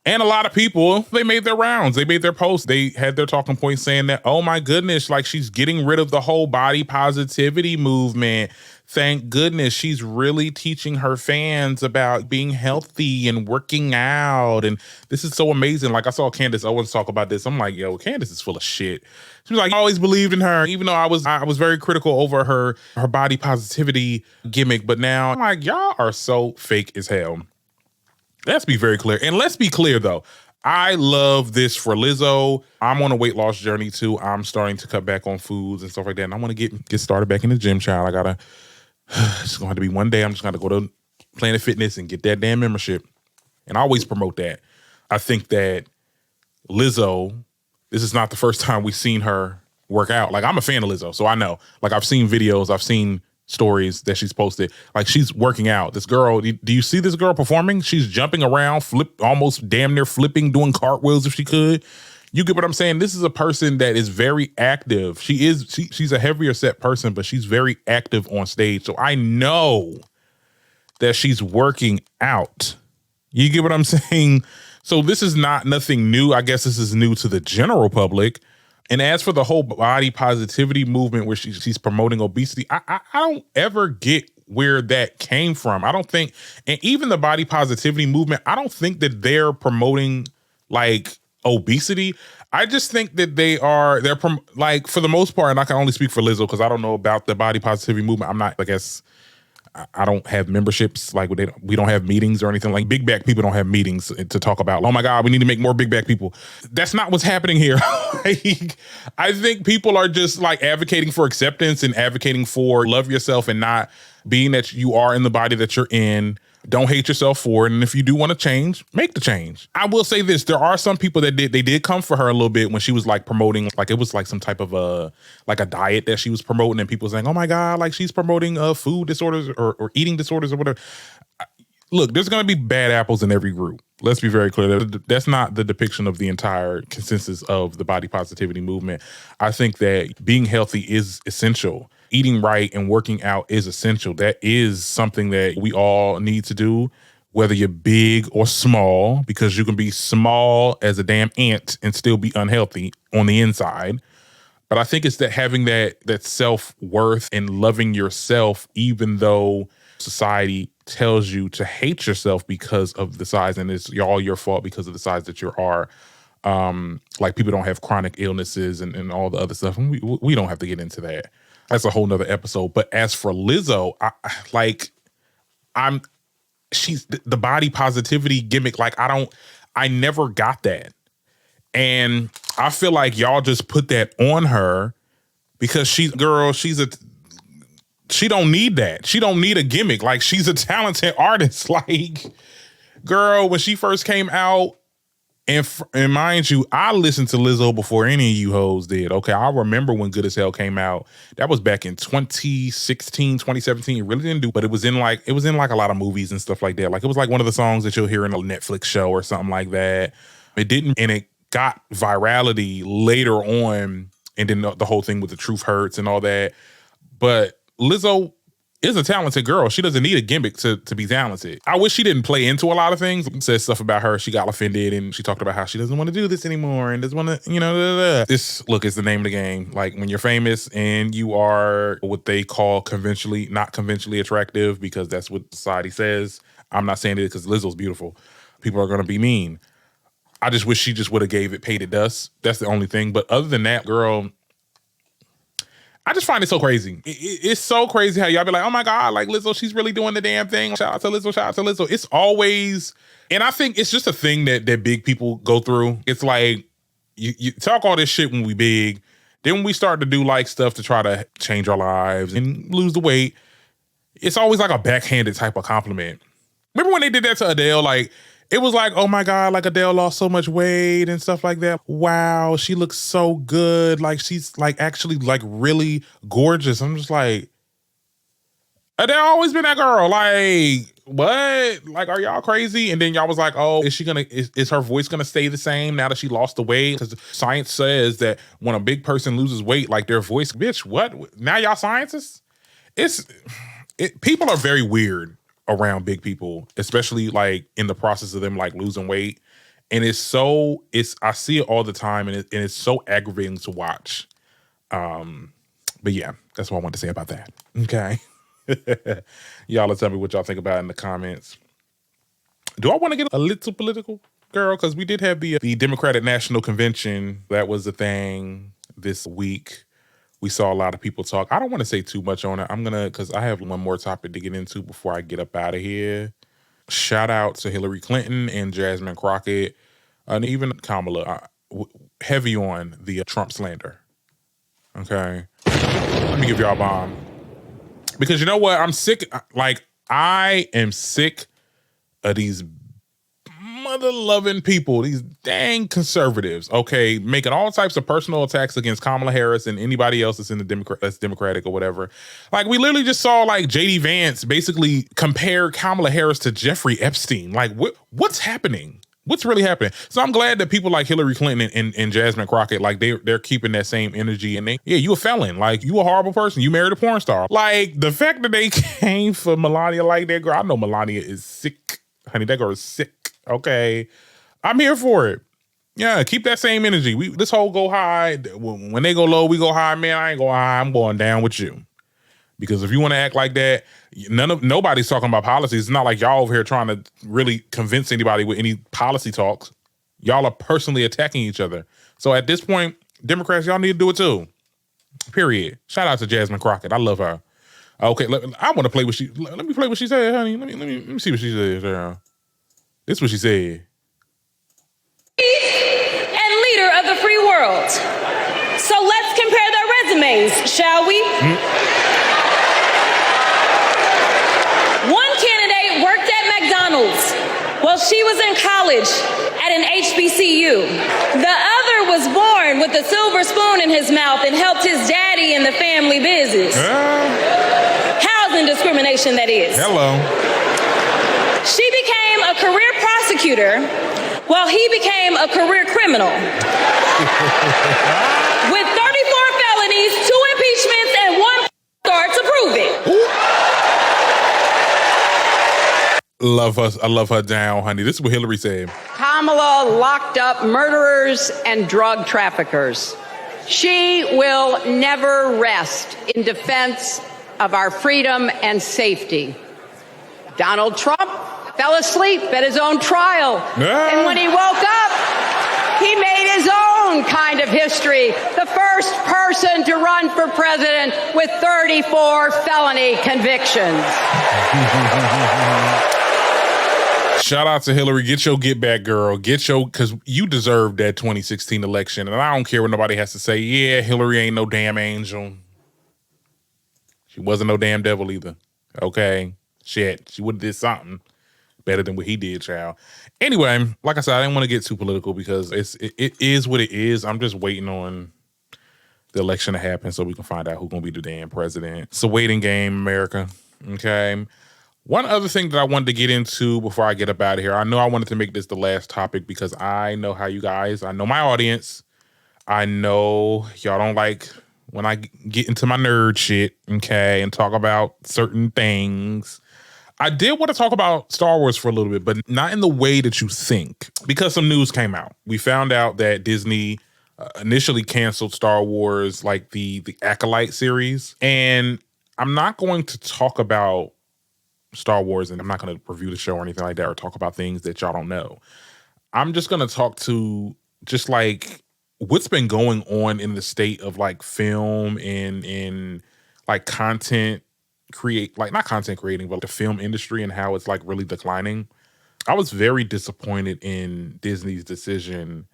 Speaker 1: And a lot of people, they made their rounds. They made their posts. They had their talking points saying that, oh my goodness, like she's getting rid of the whole body positivity movement. Thank goodness she's really teaching her fans about being healthy and working out. And this is so amazing. Like I saw Candace Owens talk about this. I'm like, yo, Candace is full of shit. She was like, I always believed in her, even though I was very critical over her body positivity gimmick. But now I'm like, y'all are so fake as hell. Let's be very clear. And let's be clear, though. I love this for Lizzo. I'm on a weight loss journey, too. I'm starting to cut back on foods and stuff like that. And I want to get started back in the gym, child. It's going to have to be one day. I'm just going to go to Planet Fitness and get that damn membership. And I always promote that. I think that Lizzo, this is not the first time we've seen her work out. Like, I'm a fan of Lizzo, so I know. Like, I've seen videos. I've seen stories that she's posted. Like, she's working out. This girl, do you see this girl performing? She's jumping around, almost damn near flipping, doing cartwheels if she could. You get what I'm saying? This is a person that is very active. She's a heavier set person, but she's very active on stage. So I know that she's working out. You get what I'm saying? So this is nothing new. I guess this is new to the general public. And as for the whole body positivity movement where she's promoting obesity, I don't ever get where that came from. I don't think, and even the body positivity movement, I don't think that they're promoting like obesity. I just think that they're like, for the most part, and I can only speak for Lizzo because I don't know about the body positivity movement. I'm not, I guess, I don't have memberships. Like, we don't have meetings or anything. Like, big back people don't have meetings to talk about, oh my God, we need to make more big back people. That's not what's happening here. Like, I think people are just like advocating for acceptance and advocating for love yourself and not being that you are in the body that you're in. Don't hate yourself for it. And if you do want to change, make the change. I will say this. There are some people that did come for her a little bit when she was like promoting, like it was like some type of a diet that she was promoting, and people saying, oh my God, like she's promoting food disorders or eating disorders or whatever. Look, there's going to be bad apples in every group. Let's be very clear. That's not the depiction of the entire consensus of the body positivity movement. I think that being healthy is essential. Eating right and working out is essential. That is something that we all need to do, whether you're big or small, because you can be small as a damn ant and still be unhealthy on the inside. But I think it's that having that self-worth and loving yourself, even though society tells you to hate yourself because of the size, and it's all your fault because of the size that you are. Like, people don't have chronic illnesses and all the other stuff. And we don't have to get into that. That's a whole nother episode. But as for Lizzo, she's the body positivity gimmick. Like, I never got that. And I feel like y'all just put that on her because she don't need that. She don't need a gimmick. Like, she's a talented artist. Like, girl, when she first came out, and mind you, I listened to Lizzo before any of you hoes did. Okay, I remember when Good As Hell came out. That was back in 2016, 2017. It really didn't do, but it was in like a lot of movies and stuff like that. Like, it was like one of the songs that you'll hear in a Netflix show or something like that. It didn't, and it got virality later on, and then the whole thing with The Truth Hurts and all that. But Lizzo is a talented girl. She doesn't need a gimmick to be talented. I wish she didn't play into a lot of things. Said stuff about her. She got offended and she talked about how she doesn't want to do this anymore and doesn't want to, This, look, is the name of the game. Like, when you're famous and you are what they call not conventionally attractive, because that's what society says. I'm not saying it because Lizzo's beautiful. People are going to be mean. I just wish she just would have paid it dust. That's the only thing. But other than that, girl, I just find it so crazy. It's so crazy how y'all be like, oh my God, like Lizzo, she's really doing the damn thing. Shout out to Lizzo, shout out to Lizzo. It's always, and I think it's just a thing that big people go through. It's like, you talk all this shit when we big, then when we start to do like stuff to try to change our lives and lose the weight, it's always like a backhanded type of compliment. Remember when they did that to Adele? Like, it was like, oh my God, like Adele lost so much weight and stuff like that. Wow, she looks so good. Like she's like actually like really gorgeous. I'm just like, Adele always been that girl. Like, what? Like, are y'all crazy? And then y'all was like, oh, is her voice gonna stay the same now that she lost the weight? Because science says that when a big person loses weight, like their voice, bitch, what? Now y'all scientists? People are very weird around big people, especially like in the process of them like losing weight. And I see it all the time, and it's so aggravating to watch. But yeah, that's what I want to say about that. Okay. Y'all will tell me what y'all think about it in the comments. Do I want to get a little political, girl? Because we did have the Democratic National Convention. That was the thing this week. We saw a lot of people talk. I don't want to say too much on it. because I have one more topic to get into before I get up out of here. Shout out to Hillary Clinton and Jasmine Crockett, and even Kamala, heavy on the Trump slander. Okay. Let me give y'all a bomb. Because you know what? I'm sick. Like, I am sick of these mother-loving people, these dang conservatives, okay, making all types of personal attacks against Kamala Harris and anybody else that's in the that's Democratic or whatever. Like, we literally just saw like J.D. Vance basically compare Kamala Harris to Jeffrey Epstein. Like, what's happening? What's really happening? So I'm glad that people like Hillary Clinton and Jasmine Crockett, like they're keeping that same energy, and you a felon. Like, you a horrible person. You married a porn star. Like, the fact that they came for Melania like that, girl, I know Melania is sick. Honey, that girl is sick. Okay, I'm here for it. Yeah, keep that same energy. This whole go high. When they go low, we go high. Man, I ain't going high. I'm going down with you. Because if you want to act like that, nobody's talking about policies. It's not like y'all over here trying to really convince anybody with any policy talks. Y'all are personally attacking each other. So at this point, Democrats, y'all need to do it too. Period. Shout out to Jasmine Crockett. I love her. Okay, I want to play what she. Let me play what she said, honey. Let me see what she said. This is what she said.
Speaker 4: And leader of the free world. So let's compare their resumes, shall we? One candidate worked at McDonald's while she was in college at an HBCU. The other was born with a silver spoon in his mouth and helped his daddy in the family business. Housing discrimination, that is.
Speaker 1: Hello.
Speaker 4: She became a career prosecutor while he became a career criminal. With 34 felonies, 2 impeachments, and 1 charge to prove it.
Speaker 1: Love her. I love her down, honey. This is what Hillary said.
Speaker 5: Kamala locked up murderers and drug traffickers. She will never rest in defense of our freedom and safety. Donald Trump fell asleep at his own trial. And when he woke up, he made his own kind of history. The first person to run for president with 34 felony convictions.
Speaker 1: Shout out to Hillary. Get your get back, girl. Because you deserved that 2016 election. And I don't care what nobody has to say. Yeah, Hillary ain't no damn angel. She wasn't no damn devil either. Okay. Shit. She would have did something better than what he did, child. Anyway, like I said, I didn't want to get too political because it is what it is. I'm just waiting on the election to happen so we can find out who's going to be the damn president. It's a waiting game, America. Okay. One other thing that I wanted to get into before I get up out of here, I know I wanted to make this the last topic because I know how you guys, I know my audience. I know y'all don't like when I get into my nerd shit, okay, and talk about certain things. I did want to talk about Star Wars for a little bit, but not in the way that you think, because some news came out. We found out that Disney initially canceled Star Wars, like the Acolyte series. And I'm not going to talk about Star Wars, and I'm not going to review the show or anything like that or talk about things that y'all don't know. I'm just going to talk to just like what's been going on in the state of like film and like content not content creating, but the film industry and how it's like really declining. I was very disappointed in Disney's decision.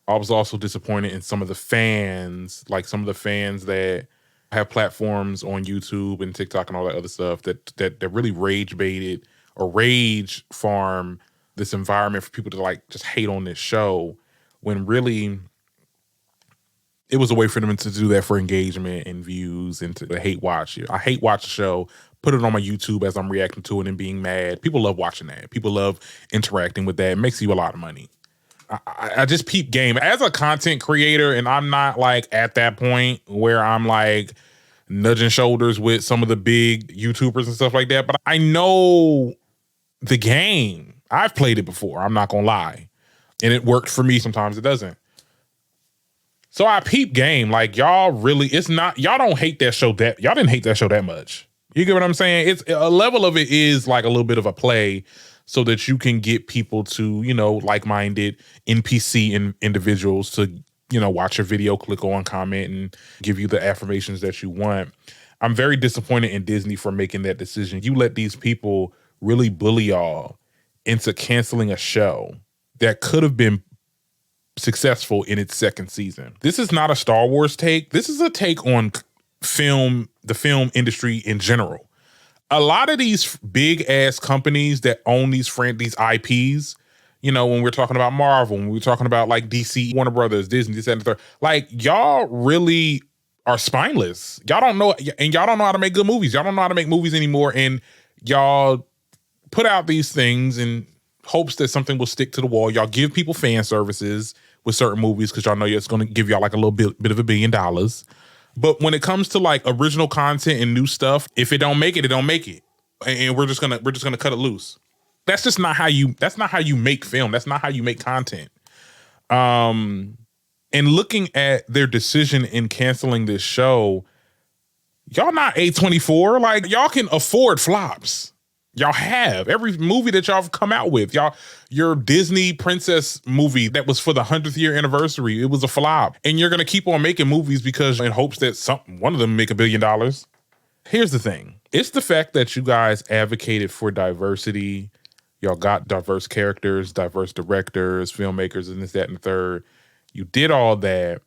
Speaker 1: I was also disappointed in some of the fans that have platforms on YouTube and TikTok and all that other stuff that really rage baited or rage farm this environment for people to like just hate on this show, when really it was a way for them to do that for engagement and views and to hate watch it. I hate watch a show, put it on my YouTube as I'm reacting to it and being mad. People love watching that. People love interacting with that. It makes you a lot of money. I just peep game as a content creator, and I'm not like at that point where I'm like nudging shoulders with some of the big YouTubers and stuff like that. But I know the game. I've played it before. I'm not gonna lie, and it worked for me. Sometimes it doesn't. So I peep game. Like y'all really, y'all don't hate that show y'all didn't hate that show that much. You get what I'm saying? It's a level of it is like a little bit of a play so that you can get people to, like-minded NPC individuals to, watch your video, click on, comment, and give you the affirmations that you want. I'm very disappointed in Disney for making that decision. You let these people really bully y'all into canceling a show that could have been successful in its second season. This is not a Star Wars take. This is a take on the film industry in general. A lot of these big ass companies that own these IPs, when we're talking about Marvel, when we're talking about like DC, Warner Brothers, Disney, this and the third, like y'all really are spineless. Y'all don't know, and y'all don't know how to make good movies. Y'all don't know how to make movies anymore, and y'all put out these things in hopes that something will stick to the wall. Y'all give people fan services with certain movies because y'all know it's going to give y'all like a little bit of $1 billion. But when it comes to like original content and new stuff, if it don't make it, it don't make it, and we're just gonna cut it loose. That's just not how you. That's not how you make film. That's not how you make content. And looking at their decision in canceling this show, y'all not A24. Like y'all can afford flops. Y'all have every movie that y'all have come out with. Your Disney princess movie that was for the 100th year anniversary, it was a flop. And you're gonna keep on making movies because in hopes that one of them make $1 billion. Here's the thing. It's the fact that you guys advocated for diversity. Y'all got diverse characters, diverse directors, filmmakers, and this, that, and the third. You did all that.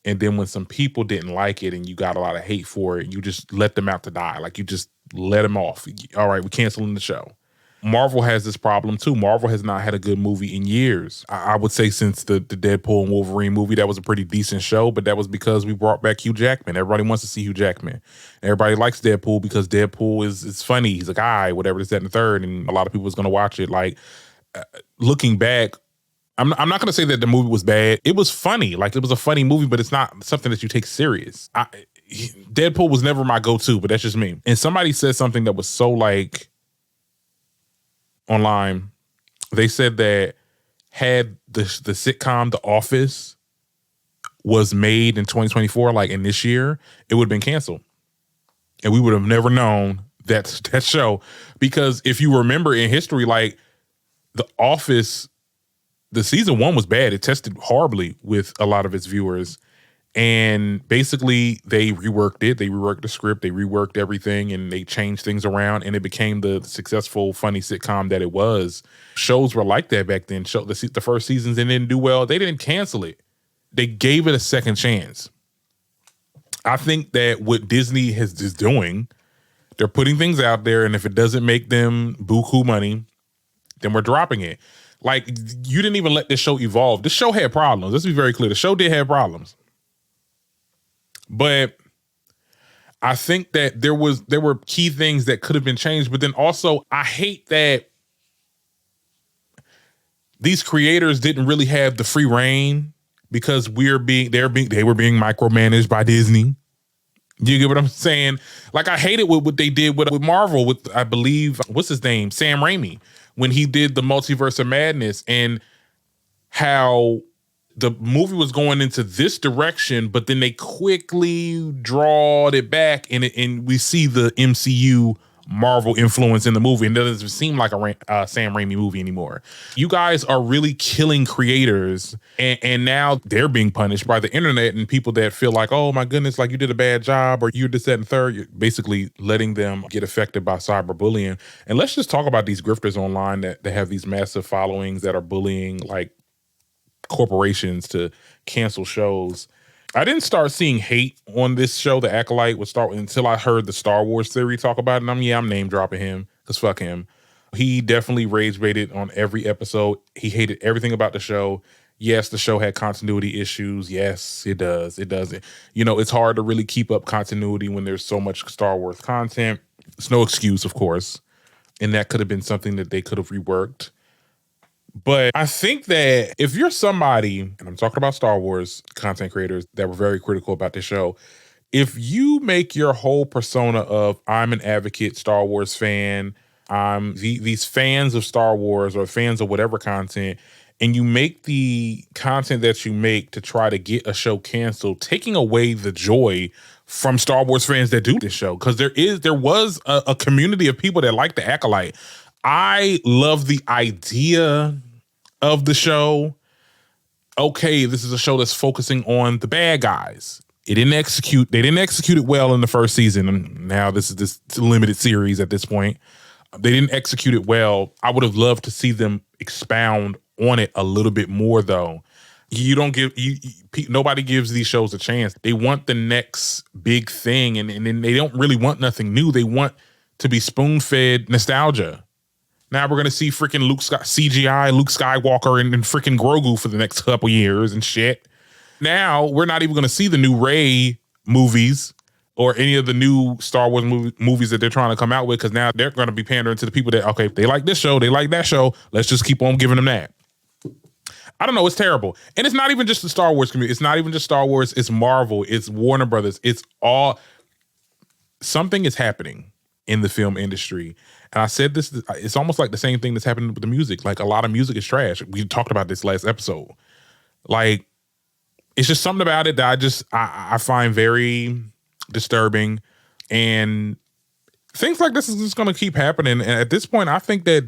Speaker 1: And then when some people didn't like it and you got a lot of hate for it, you just let them out to die. Like you just let them off. All right, we're canceling the show. Marvel has this problem too. Marvel has not had a good movie in years. I would say since the Deadpool and Wolverine movie, that was a pretty decent show, but that was because we brought back Hugh Jackman. Everybody wants to see Hugh Jackman. Everybody likes Deadpool because Deadpool is funny. He's a guy, whatever, this, that, and the third, and a lot of people was going to watch it. Like, looking back, I'm not going to say that the movie was bad. It was funny. Like, it was a funny movie, but it's not something that you take serious. Deadpool was never my go-to, but that's just me. And somebody said something that was so like online. They said that had the sitcom The Office was made in 2024, like in this year, it would have been canceled. And we would have never known that show. Because if you remember in history, like The Office, the season 1 was bad. It tested horribly with a lot of its viewers. And basically they reworked it. They reworked the script. They reworked everything and they changed things around and it became the successful, funny sitcom that it was. Shows were like that back then. The first seasons and didn't do well. They didn't cancel it. They gave it a second chance. I think that what Disney is doing, they're putting things out there and if it doesn't make them buku money, then we're dropping it. Like, you didn't even let this show evolve. This show had problems. Let's be very clear. The show did have problems. But I think that there were key things that could have been changed. But then also, I hate that these creators didn't really have the free reign because they were being micromanaged by Disney. You get what I'm saying? Like, I hated what they did with Marvel with, I believe, what's his name? Sam Raimi, when he did the Multiverse of Madness, and how the movie was going into this direction, but then they quickly drawed it back and we see the MCU Marvel influence in the movie, and it doesn't seem like a Sam Raimi movie anymore. You guys are really killing creators, and now they're being punished by the internet and people that feel like, oh my goodness, like you did a bad job or you did that and third. You're basically letting them get affected by cyberbullying. And let's just talk about these grifters online that have these massive followings that are bullying like corporations to cancel shows. I didn't start seeing hate on this show, The Acolyte, until I heard the Star Wars theory talk about it. And I'm name dropping him because fuck him. He definitely rage baited on every episode. He hated everything about the show. Yes, the show had continuity issues. Yes, it does. It does. You know, it's hard to really keep up continuity when there's so much Star Wars content. It's no excuse, of course. And that could have been something that they could have reworked. But I think that if you're somebody, and I'm talking about Star Wars content creators that were very critical about the show, if you make your whole persona of I'm an advocate Star Wars fan, I'm these fans of Star Wars or fans of whatever content, and you make the content that you make to try to get a show canceled, taking away the joy from Star Wars fans that do this show, because there was a community of people that like The Acolyte. I love the idea of the show. Okay, this is a show that's focusing on the bad guys. They didn't execute it well in the first season. And now this is this limited series at this point. They didn't execute it well. I would have loved to see them expound on it a little bit more though. Nobody gives these shows a chance. They want the next big thing and then they don't really want nothing new. They want to be spoon-fed nostalgia. Now we're going to see freaking CGI Luke Skywalker and freaking Grogu for the next couple years and shit. Now we're not even going to see the new Rey movies or any of the new Star Wars movies that they're trying to come out with, because now they're going to be pandering to the people that, okay, they like this show, they like that show, let's just keep on giving them that. I don't know, it's terrible. And it's not even just the Star Wars community. It's not even just Star Wars. It's Marvel. It's Warner Brothers. It's all... Something is happening in the film industry. And I said this, it's almost like the same thing that's happening with the music. Like, a lot of music is trash. We talked about this last episode. Like, it's just something about it that I find very disturbing. And things like this is just going to keep happening. And at this point, I think that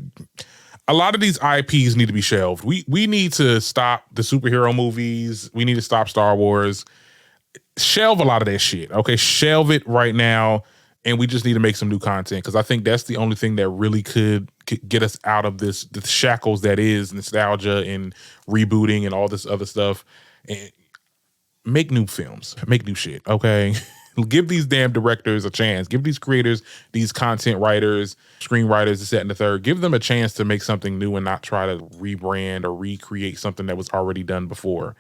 Speaker 1: a lot of these IPs need to be shelved. We need to stop the superhero movies. We need to stop Star Wars. Shelve a lot of that shit. Okay, shelve it right now. And we just need to make some new content, because I think that's the only thing that really could get us out of the shackles that is nostalgia and rebooting and all this other stuff. And make new films, make new shit, okay? Give these damn directors a chance. Give these creators, these content writers, screenwriters, this, that, and the third. Give them a chance to make something new and not try to rebrand or recreate something that was already done before.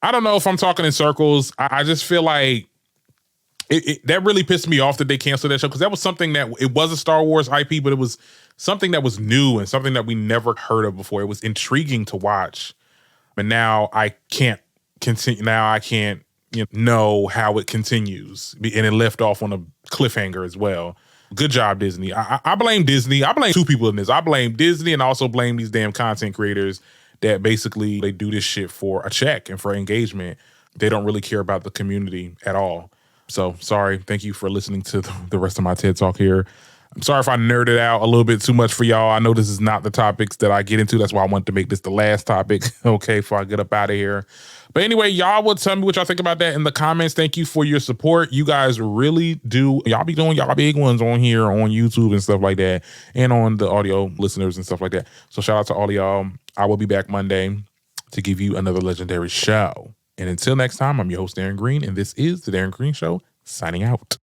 Speaker 1: I don't know if I'm talking in circles. I just feel like that really pissed me off that they canceled that show, because that was something that, it was a Star Wars IP, but it was something that was new and something that we never heard of before. It was intriguing to watch. But now I can't continue. Now I can't know how it continues. And it left off on a cliffhanger as well. Good job, Disney. I blame Disney. I blame two people in this. I blame Disney and I also blame these damn content creators that basically they do this shit for a check and for engagement. They don't really care about the community at all. So sorry. Thank you for listening to the rest of my TED Talk here. I'm sorry if I nerded out a little bit too much for y'all. I know this is not the topics that I get into. That's why I wanted to make this the last topic, okay, before I get up out of here. But anyway, y'all will tell me what y'all think about that in the comments. Thank you for your support. You guys really do. Y'all be doing y'all big ones on here, on YouTube and stuff like that, and on the audio listeners and stuff like that. So shout out to all of y'all. I will be back Monday to give you another legendary show. And until next time, I'm your host, Darren Green, and this is The Darren Green Show, signing out.